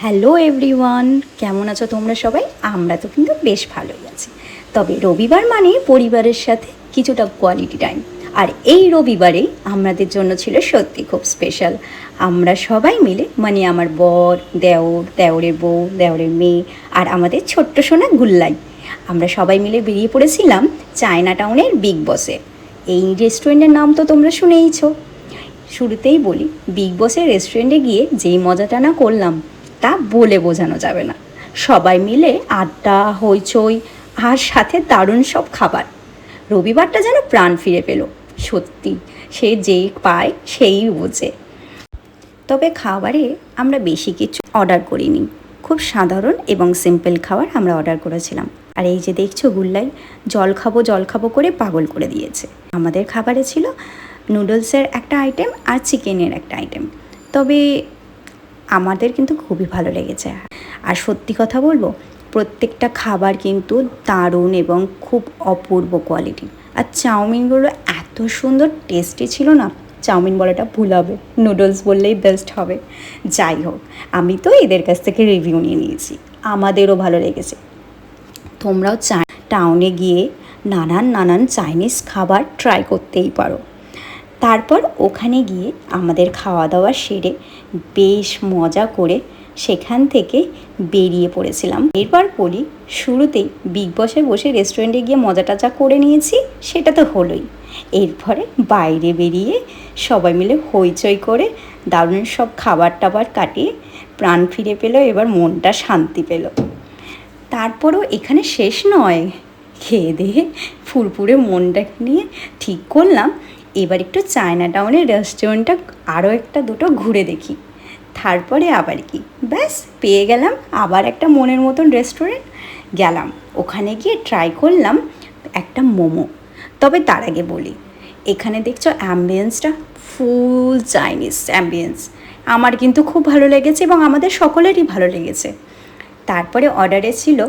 Hello everyone, কেমন আছো তোমরা সবাই? আমরা তো কিন্তু বেশ ভালোই আছি। তবে রবিবার মানে পরিবারের সাথে কিছুটা কোয়ালিটি টাইম। আর এই রবিবারেই আমাদের জন্য ছিল সত্যি খুব স্পেশাল। আমরা সবাই মিলে মানে আমার বর, দেওর, দেওরের বউ, দেওরের মেয়ে আর আমাদের ছোট্ট সোনা গুল্লাই, আমরা সবাই মিলে বেরিয়ে পড়েছিলাম চায়না টাউনের বিগ বসে। এই রেস্টুরেন্টের নাম তো তোমরা শুনেইছো। শুরুতেই বলি, বিগ বসের রেস্টুরেন্টে গিয়ে যেই মজাটা না করলাম তা বলে বোঝানো যাবে না। সবাই মিলে আড্ডা, হইচই আর সাথে দারুণ সব খাবার। রবিবারটা যেন প্রাণ ফিরে পেল। সত্যি, সে যেই পায় সেই বোঝে। তবে খাবারে আমরা বেশি কিছু অর্ডার করিনি, খুব সাধারণ এবং সিম্পল খাবার আমরা অর্ডার করেছিলাম। আর এই যে দেখছো গুল্লাই জল খাবো করে পাগল করে দিয়েছে। আমাদের খাবারে ছিল নুডলসের একটা আইটেম আর চিকেনের একটা আইটেম। তবে আমাদের কিন্তু খুবই ভালো লেগেছে। আর সত্যি কথা বলবো, প্রত্যেকটা খাবার কিন্তু দারুণ এবং খুব অপূর্ব কোয়ালিটি। আর চাউমিনগুলো এত সুন্দর টেস্টি ছিল না, চাউমিন বলাটা ভুল হবে, নুডলস বললেই বেস্ট হবে। যাই হোক, আমি তো এদের কাছ থেকে রিভিউ নিয়ে নিয়েছি, আমাদেরও ভালো লেগেছে। তোমরাও টাউনে গিয়ে নানান চাইনিজ খাবার ট্রাই করতেই পারো। তারপর ওখানে গিয়ে আমাদের খাওয়া দাওয়া সেরে বেশ মজা করে সেখান থেকে বেরিয়ে পড়েছিলাম। এরপর বলি, শুরুতেই বিগ বসে বসে রেস্টুরেন্টে গিয়ে মজা টাজা করে নিয়েছি, সেটা তো হলোই। এরপরে বাইরে বেরিয়ে সবাই মিলে হইচই করে দারুণ সব খাবার টাবার কাটিয়ে প্রাণ ফিরে পেল, এবার মনটা শান্তি পেল। তারপরও এখানে শেষ নয়, খেয়ে দিয়ে ফুরফুরে মনটা নিয়ে ঠিক করলাম এবার একটু চায়না টাউনের রেস্টুরেন্টটা আরও একটা দুটো ঘুরে দেখি। তারপরে আবার কি, ব্যাস পেয়ে গেলাম আবার একটা মনের মতন রেস্টুরেন্ট। গেলাম ওখানে গিয়ে ট্রাই করলাম একটা মোমো। তবে তার আগে বলি, এখানে দেখছো অ্যাম্বিয়েন্সটা ফুল চাইনিজ অ্যাম্বিয়েন্স, আমার কিন্তু খুব ভালো লেগেছে এবং আমাদের সকলেরই ভালো লেগেছে। তারপরে অর্ডারে ছিল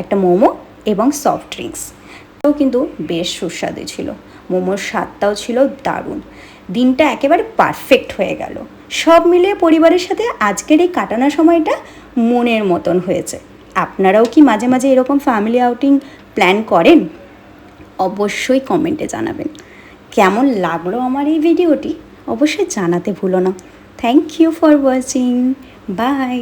একটা মোমো এবং সফট ড্রিঙ্কস, তো কিন্তু বেশ সুস্বাদু ছিল। মোমোর স্বাদটাও ছিল দারুণ। দিনটা একেবারে পারফেক্ট হয়ে গেল। সব মিলিয়ে পরিবারের সাথে আজকের এই কাটানোর সময়টা মনের মতন হয়েছে। আপনারাও কি মাঝে মাঝে এরকম ফ্যামিলি আউটিং প্ল্যান করেন? অবশ্যই কমেন্টে জানাবেন। কেমন লাগলো আমার এই ভিডিওটি অবশ্যই জানাতে ভুলো না। Thank you for watching. By.